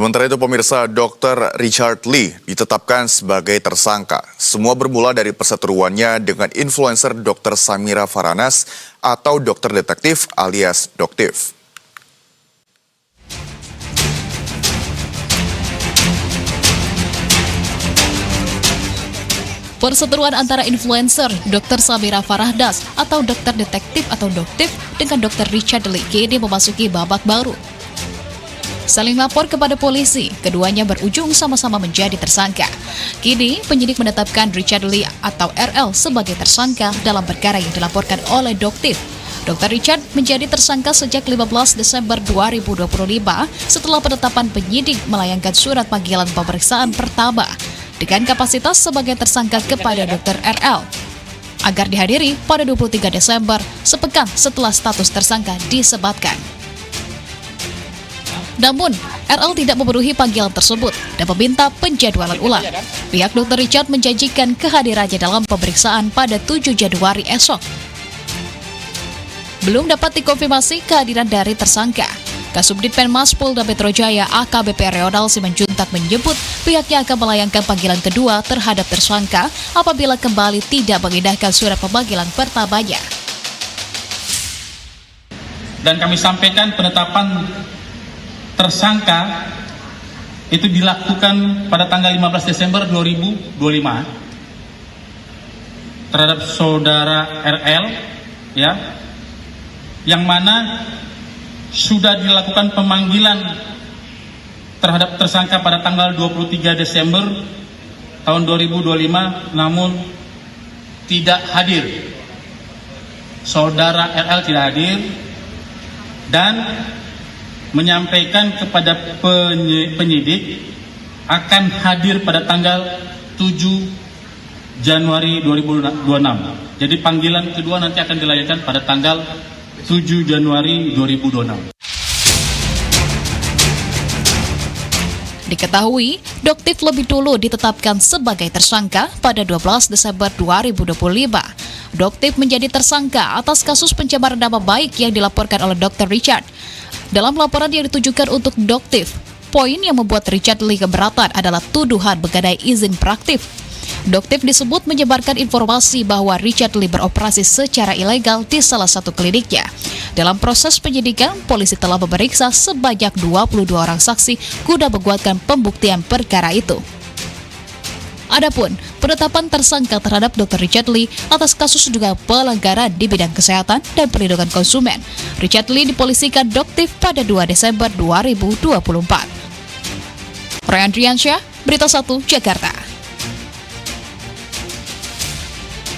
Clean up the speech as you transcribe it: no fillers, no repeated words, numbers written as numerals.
Sementara itu pemirsa, Dr. Richard Lee ditetapkan sebagai tersangka. Semua bermula dari perseteruannya dengan influencer Dr. Samira Faranas atau dokter detektif alias Doktif. Perseteruan antara influencer Dr. Samira Faranas atau dokter detektif atau Doktif dengan Dr. Richard Lee kini memasuki babak baru. Saling lapor kepada polisi, keduanya berujung sama-sama menjadi tersangka. Kini, penyidik menetapkan Richard Lee atau RL sebagai tersangka dalam perkara yang dilaporkan oleh Doktif. Dr. Richard menjadi tersangka sejak 15 Desember 2025 setelah penetapan penyidik melayangkan surat panggilan pemeriksaan pertama dengan kapasitas sebagai tersangka kepada Dr. RL agar dihadiri pada 23 Desember, sepekan setelah status tersangka disebatkan. Namun, RL tidak memenuhi panggilan tersebut dan meminta penjadwalan ulang. Pihak Dr. Richard menjanjikan kehadirannya dalam pemeriksaan pada 7 Januari esok. Belum dapat dikonfirmasi kehadiran dari tersangka. Kasubdit Penmas Polda Metro Jaya AKBP Reonal Simanjuntak menyebut pihaknya akan melayangkan panggilan kedua terhadap tersangka apabila kembali tidak mengindahkan surat pemanggilan pertamanya. Dan kami sampaikan penetapan tersangka itu dilakukan pada tanggal 15 Desember 2025 terhadap saudara RL, ya, yang mana sudah dilakukan pemanggilan terhadap tersangka pada tanggal 23 Desember tahun 2025, namun tidak hadir. Saudara RL tidak hadir dan menyampaikan kepada penyidik akan hadir pada tanggal 7 Januari 2026. Jadi panggilan kedua nanti akan dilayangkan pada tanggal 7 Januari 2026. Diketahui, Doktif lebih dulu ditetapkan sebagai tersangka pada 12 Desember 2025. Doktif menjadi tersangka atas kasus pencemaran nama baik yang dilaporkan oleh Dr. Richard. Dalam laporan yang ditujukan untuk Doktif, poin yang membuat Richard Lee keberatan adalah tuduhan mengenai izin praktik. Doktif disebut menyebarkan informasi bahwa Richard Lee beroperasi secara ilegal di salah satu kliniknya. Dalam proses penyidikan, polisi telah memeriksa sebanyak 22 orang saksi guna menguatkan pembuktian perkara itu. Adapun penetapan tersangka terhadap Dr. Richard Lee atas kasus dugaan pelanggaran di bidang kesehatan dan perlindungan konsumen. Richard Lee dipolisikan Doktif pada 2 Desember 2024. Roy Andriansyah, Berita 1, Jakarta.